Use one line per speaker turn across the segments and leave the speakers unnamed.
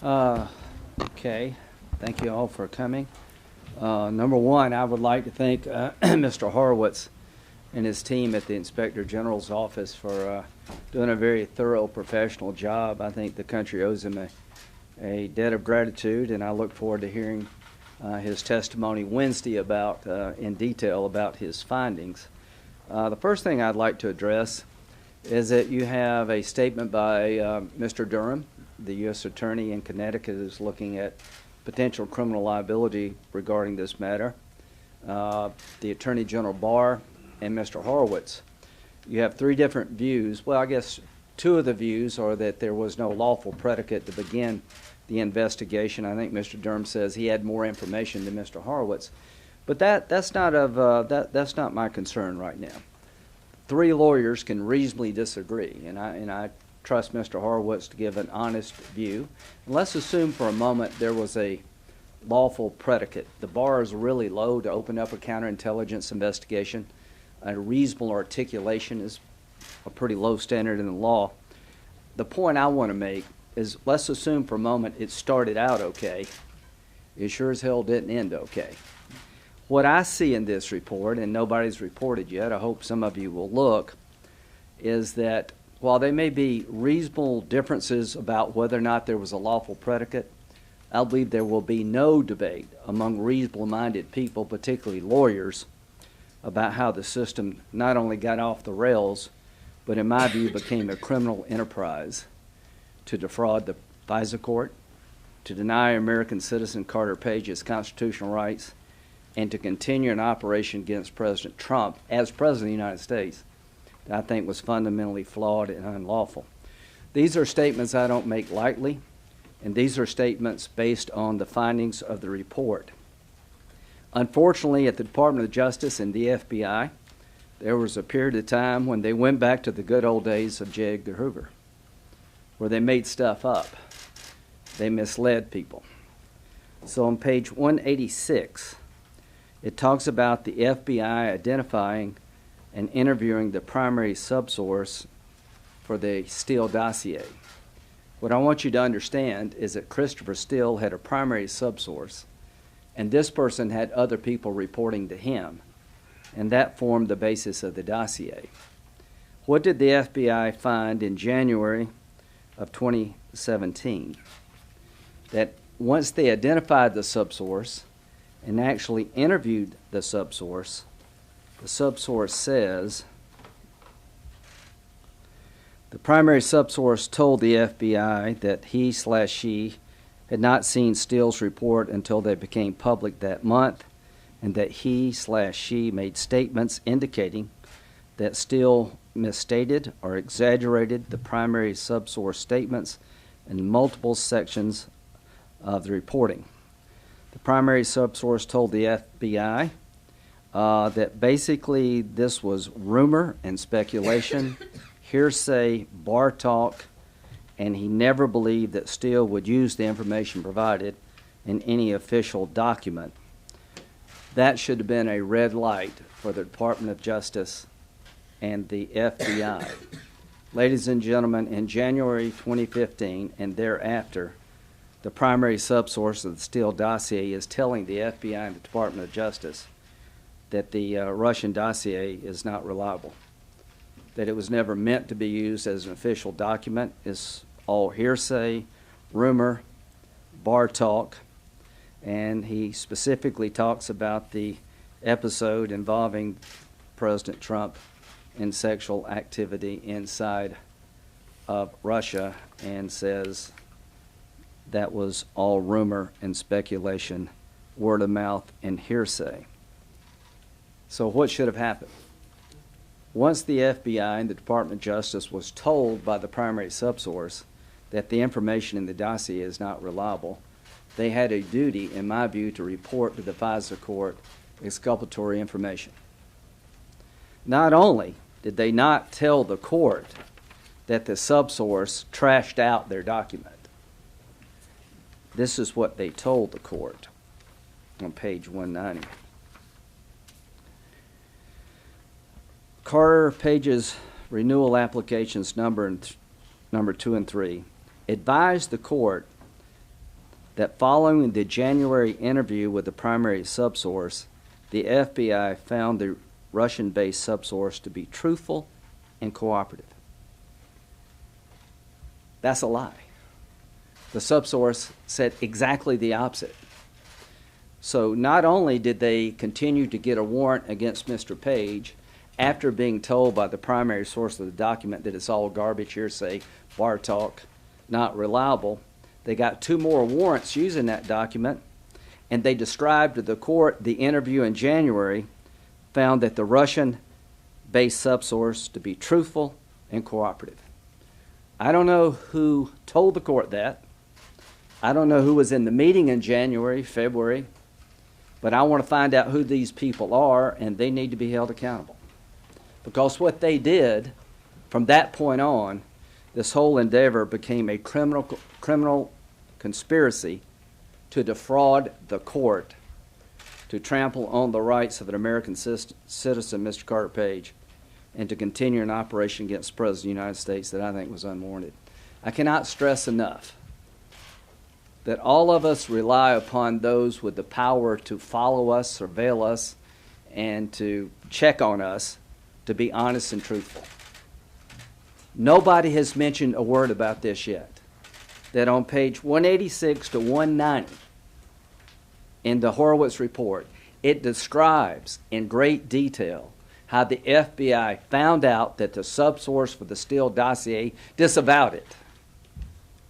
Uh, okay, thank you all for coming. Number one, I would like to thank Mr. Horowitz and his team at the Inspector General's office for doing a very thorough professional job. I think the country owes him a debt of gratitude, and I look forward to hearing his testimony Wednesday about, in detail about his findings. The first thing I'd like to address is that you have a statement by Mr. Durham, the U.S. Attorney in Connecticut, is looking at potential criminal liability regarding this matter. The Attorney General Barr and Mr. Horowitz. You have three different views. Well, I guess two of the views are that there was no lawful predicate to begin the investigation. I think Mr. Durham says he had more information than Mr. Horowitz. But that's not my concern right now. Three lawyers can reasonably disagree, and I trust Mr. Horowitz to give an honest view. And let's assume for a moment there was a lawful predicate. The bar is really low to open up a counterintelligence investigation. A reasonable articulation is a pretty low standard in the law. The point I want to make is, let's assume for a moment it started out okay. It sure as hell didn't end okay. What I see in this report, and nobody's reported yet, I hope some of you will look, is that while there may be reasonable differences about whether or not there was a lawful predicate, I believe there will be no debate among reasonable-minded people, particularly lawyers, about how the system not only got off the rails, but in my view became a criminal enterprise to defraud the FISA court, to deny American citizen Carter Page his constitutional rights, and to continue an operation against President Trump as President of the United States that I think was fundamentally flawed and unlawful. These are statements I don't make lightly, and these are statements based on the findings of the report. Unfortunately, at the Department of Justice and the FBI, there was a period of time when they went back to the good old days of J. Edgar Hoover, where they made stuff up. They misled people. So on page 186, it talks about the FBI identifying and interviewing the primary subsource for the Steele dossier. What I want you to understand is that Christopher Steele had a primary subsource, and this person had other people reporting to him, and that formed the basis of the dossier. What did the FBI find in January of 2017? That once they identified the subsource and actually interviewed the subsource says, the primary subsource told the FBI that he/she had not seen Steele's report until they became public that month, and that he/she made statements indicating that Steele misstated or exaggerated the primary subsource statements in multiple sections of the reporting. The primary subsource told the FBI that basically this was rumor and speculation, hearsay, bar talk, and he never believed that Steele would use the information provided in any official document. That should have been a red light for the Department of Justice and the FBI. Ladies and gentlemen, in January 2015 and thereafter, the primary subsource of the Steele dossier is telling the FBI and the Department of Justice that the Russian dossier is not reliable, that it was never meant to be used as an official document. It's all hearsay, rumor, bar talk, and he specifically talks about the episode involving President Trump in sexual activity inside of Russia, and says that was all rumor and speculation, word of mouth, and hearsay. So what should have happened? Once the FBI and the Department of Justice was told by the primary subsource that the information in the dossier is not reliable, they had a duty, in my view, to report to the FISA court exculpatory information. Not only did they not tell the court that the subsource trashed out their document, this is what they told the court on page 190. Carter Page's renewal applications number 2 and 3 advised the court that following the January interview with the primary subsource, the FBI found the Russian-based subsource to be truthful and cooperative. That's a lie. The subsource said exactly the opposite. So not only did they continue to get a warrant against Mr. Page after being told by the primary source of the document that it's all garbage, hearsay, bar talk, not reliable, they got 2 more warrants using that document, and they described to the court the interview in January, found that the Russian-based subsource to be truthful and cooperative. I don't know who told the court that. I don't know who was in the meeting in January, February, but I want to find out who these people are, and they need to be held accountable. Because what they did, from that point on, this whole endeavor became a criminal conspiracy to defraud the court, to trample on the rights of an American citizen, Mr. Carter Page, and to continue an operation against the President of the United States that I think was unwarranted. I cannot stress enough that all of us rely upon those with the power to follow us, surveil us, and to check on us to be honest and truthful. Nobody has mentioned a word about this yet. That on page 186 to 190 in the Horowitz report, it describes in great detail how the FBI found out that the subsource for the Steele dossier disavowed it.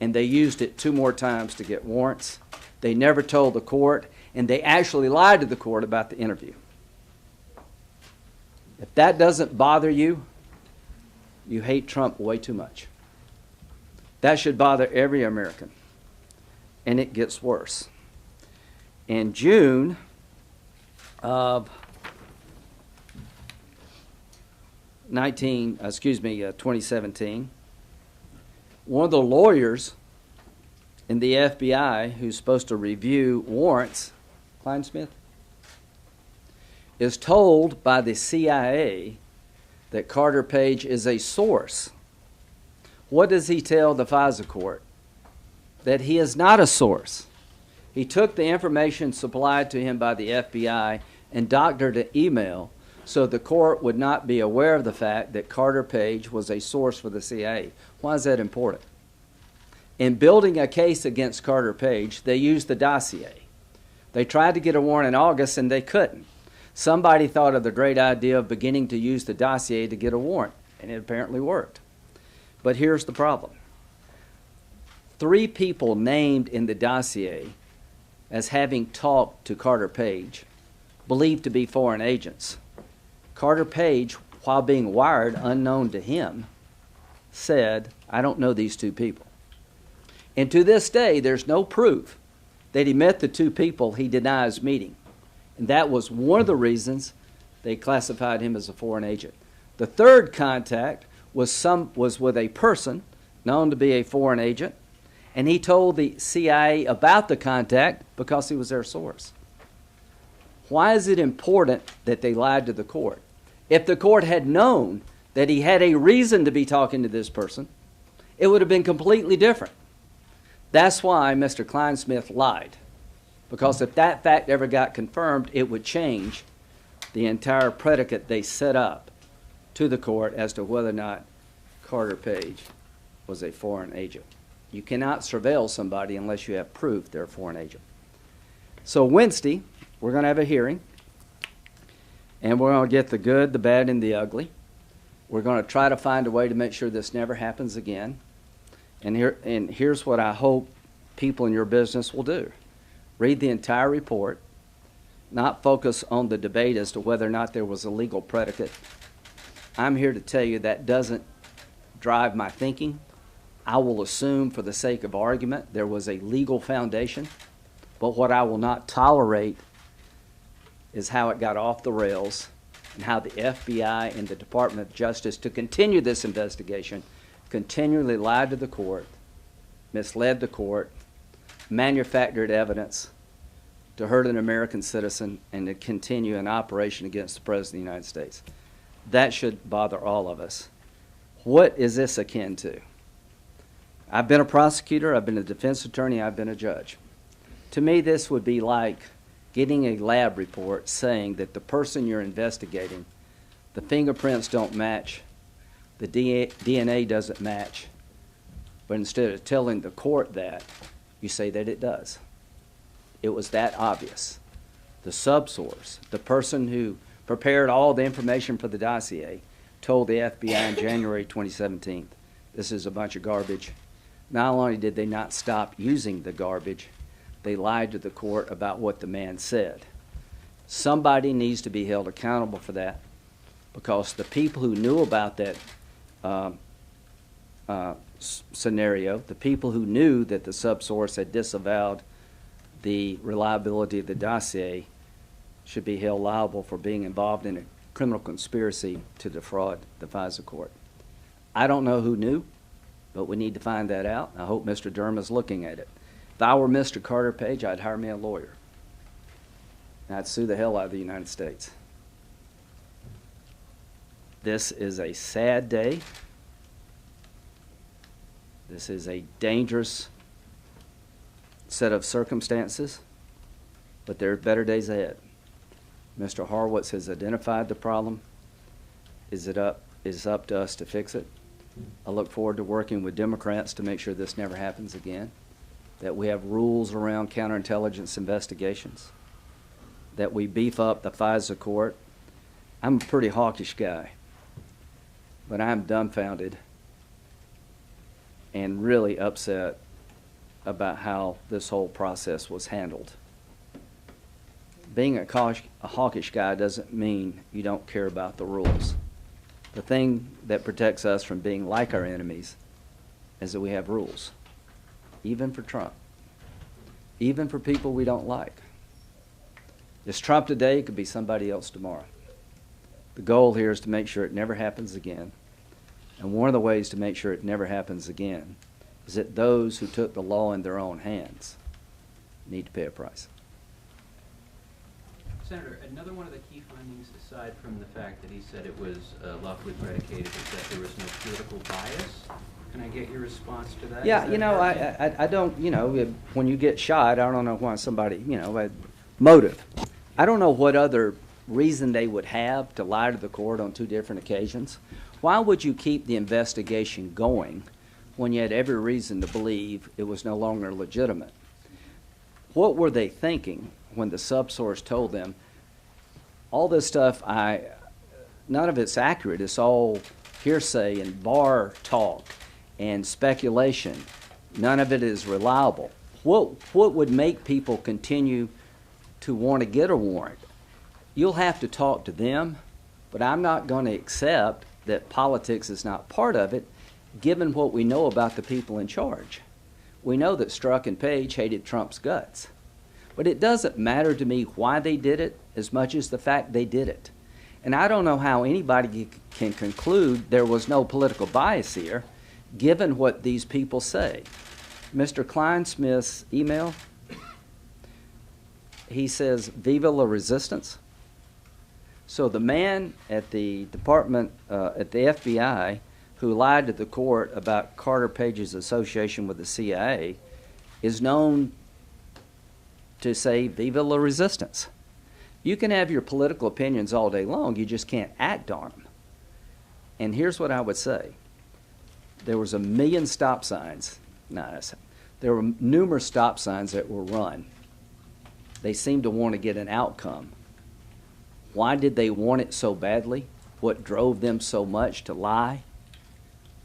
And they used it 2 more times to get warrants. They never told the court, and they actually lied to the court about the interview. If that doesn't bother you, you hate Trump way too much. That should bother every American. And it gets worse. In June of 2017, one of the lawyers in the FBI who's supposed to review warrants, Kleinsmith, is told by the CIA that Carter Page is a source. What does he tell the FISA court? That he is not a source. He took the information supplied to him by the FBI and doctored an email so the court would not be aware of the fact that Carter Page was a source for the CIA. Why is that important? In building a case against Carter Page, they used the dossier. They tried to get a warrant in August and they couldn't. Somebody thought of the great idea of beginning to use the dossier to get a warrant, and it apparently worked. But here's the problem. 3 people named in the dossier as having talked to Carter Page, believed to be foreign agents. Carter Page, while being wired unknown to him, said, I don't know these 2 people. And to this day, there's no proof that he met the 2 people he denies meeting. And that was one of the reasons they classified him as a foreign agent. The 3rd contact was with a person known to be a foreign agent, and he told the CIA about the contact because he was their source. Why is it important that they lied to the court? If the court had known that he had a reason to be talking to this person, it would have been completely different. That's why Mr. Kleinsmith lied, because if that fact ever got confirmed, it would change the entire predicate they set up to the court as to whether or not Carter Page was a foreign agent. You cannot surveil somebody unless you have proof they're a foreign agent. So Wednesday, we're going to have a hearing, and we're going to get the good, the bad, and the ugly. We're going to try to find a way to make sure this never happens again. And here's what I hope people in your business will do. Read the entire report, not focus on the debate as to whether or not there was a legal predicate. I'm here to tell you that doesn't drive my thinking. I will assume, for the sake of argument, there was a legal foundation. But what I will not tolerate is how it got off the rails and how the FBI and the Department of Justice, to continue this investigation, continually lied to the court, misled the court, manufactured evidence to hurt an American citizen and to continue an operation against the President of the United States. That should bother all of us. What is this akin to? I've been a prosecutor, I've been a defense attorney, I've been a judge. To me, this would be like getting a lab report saying that the person you're investigating, the fingerprints don't match, the DNA doesn't match, but instead of telling the court that, you say that it does. It was that obvious. The subsource, the person who prepared all the information for the dossier, told the FBI in January 2017, this is a bunch of garbage. Not only did they not stop using the garbage, they lied to the court about what the man said. Somebody needs to be held accountable for that, because the people who knew about that scenario, the people who knew that the subsource had disavowed the reliability of the dossier, should be held liable for being involved in a criminal conspiracy to defraud the FISA court. I don't know who knew, but we need to find that out. I hope Mr. Durham is looking at it. If I were Mr. Carter Page, I'd hire me a lawyer. And I'd sue the hell out of the United States. This is a sad day. This is a dangerous set of circumstances, but there are better days ahead. Mr. Horowitz has identified the problem. It is up to us to fix it. I look forward to working with Democrats to make sure this never happens again, that we have rules around counterintelligence investigations, that we beef up the FISA court. I'm a pretty hawkish guy, but I'm dumbfounded and really upset about how this whole process was handled. Being a hawkish guy doesn't mean you don't care about the rules. The thing that protects us from being like our enemies is that we have rules, even for Trump, even for people we don't like. It's Trump today, it could be somebody else tomorrow. The goal here is to make sure it never happens again. And one of the ways to make sure it never happens again is that those who took the law in their own hands need to pay a price.
Senator, another one of the key findings, aside from the fact that he said it was lawfully predicated, is that there was no political bias. Can I get your response to that?
Yeah, I don't, when you get shot, I don't know why somebody, motive. I don't know what other reason they would have to lie to the court on two different occasions. Why would you keep the investigation going when you had every reason to believe it was no longer legitimate? What were they thinking when the subsource told them, all this stuff, none of it's accurate, it's all hearsay and bar talk and speculation. None of it is reliable. What would make people continue to want to get a warrant? You'll have to talk to them, but I'm not going to accept that politics is not part of it, given what we know about the people in charge. We know that Strzok and Page hated Trump's guts. But it doesn't matter to me why they did it as much as the fact they did it. And I don't know how anybody can conclude there was no political bias here, given what these people say. Mr. Kleinsmith's email, he says, "Viva la resistance." So the man at the department, at the FBI, who lied to the court about Carter Page's association with the CIA, is known to say "Viva la resistance." You can have your political opinions all day long, you just can't act on them. And here's what I would say. There was 1 million stop signs. There were numerous stop signs that were run. They seemed to want to get an outcome. Why did they want it so badly? What drove them so much to lie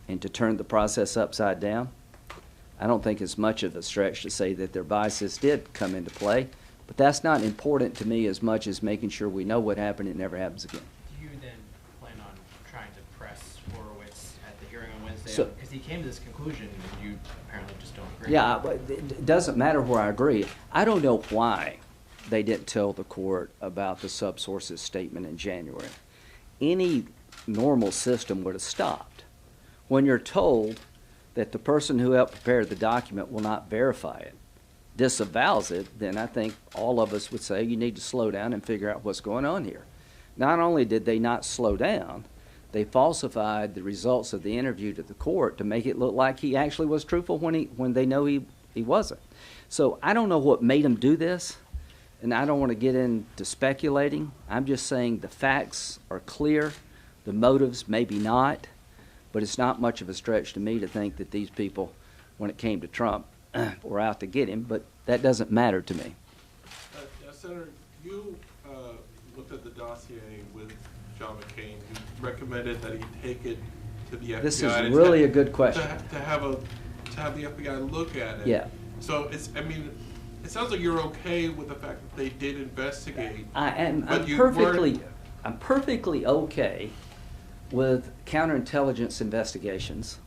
and to turn the process upside down? I don't think it's much of a stretch to say that their biases did come into play, but that's not important to me as much as making sure we know what happened and it never happens again.
Do you then plan on trying to press Horowitz at the hearing on Wednesday? Because he came to this conclusion and you apparently just don't agree.
Yeah, but it doesn't matter where I agree. I don't know why they didn't tell the court about the subsource's statement in January. Any normal system would have stopped. When you're told that the person who helped prepare the document will not verify it, disavows it, then I think all of us would say you need to slow down and figure out what's going on here. Not only did they not slow down, they falsified the results of the interview to the court to make it look like he actually was truthful when they know he wasn't. So I don't know what made them do this, and I don't want to get into speculating. I'm just saying the facts are clear, the motives maybe not, but it's not much of a stretch to me to think that these people, when it came to Trump, were out to get him, but that doesn't matter to me.
Senator, you looked at the dossier with John McCain, who recommended that he take it to the FBI.
This is really a good question.
To have the FBI look at it.
Yeah.
So it sounds like you're okay with the fact that they did investigate.
I'm perfectly okay with counterintelligence investigations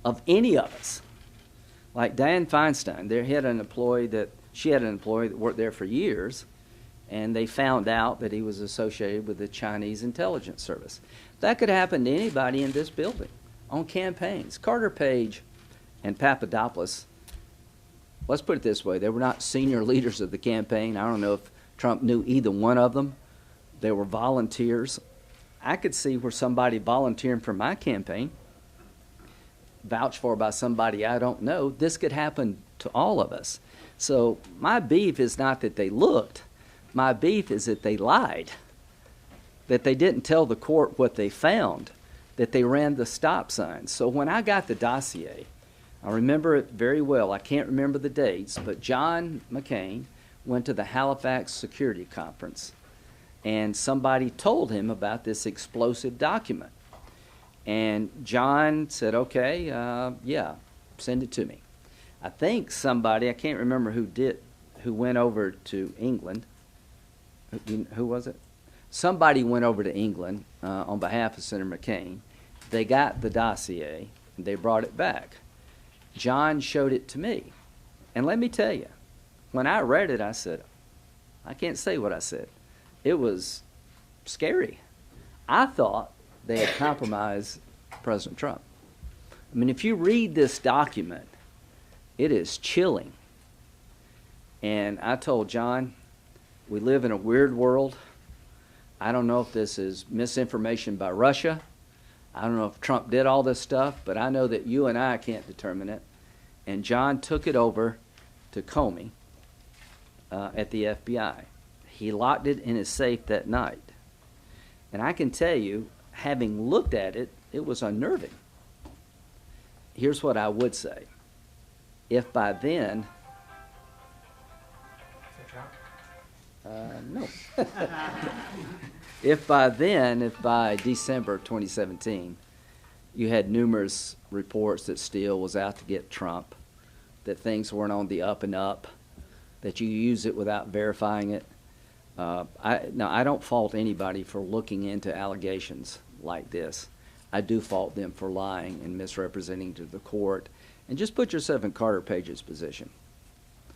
of any of us. Like Dianne Feinstein, she had an employee that worked there for years, and they found out that he was associated with the Chinese intelligence service. That could happen to anybody in this building on campaigns. Carter Page and Papadopoulos, let's put it this way, they were not senior leaders of the campaign. I don't know if Trump knew either one of them. They were volunteers. I could see where somebody volunteering for my campaign, vouched for by somebody I don't know, this could happen to all of us. So my beef is not that they looked. My beef is that they lied, that they didn't tell the court what they found, that they ran the stop signs. So when I got the dossier, I remember it very well. I can't remember the dates, but John McCain went to the Halifax Security Conference, and somebody told him about this explosive document. And John said, okay, yeah, send it to me. I think somebody, I can't remember who went over to England. Who was it? Somebody went over to England on behalf of Senator McCain. They got the dossier, and they brought it back. John showed it to me. And let me tell you, when I read it, I said, I can't say what I said. It was scary. I thought they had compromised President Trump. I mean, if you read this document, it is chilling. And I told John, we live in a weird world. I don't know if this is misinformation by Russia. I don't know if Trump did all this stuff, but I know that you and I can't determine it. And John took it over to Comey at the FBI. He locked it in his safe that night. And I can tell you, having looked at it, it was unnerving. Here's what I would say. If by then... no. If by December 2017, you had numerous reports that Steele was out to get Trump, that things weren't on the up and up, that you use it without verifying it. I don't fault anybody for looking into allegations like this. I do fault them for lying and misrepresenting to the court. And just put yourself in Carter Page's position.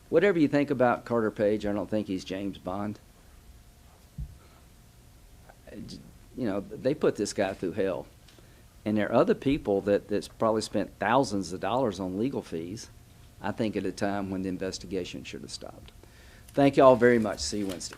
Whatever you think about Carter Page, I don't think he's James Bond. You know, they put this guy through hell. And there are other people that's probably spent thousands of dollars on legal fees, I think, at a time when the investigation should have stopped. Thank you all very much. See you Wednesday.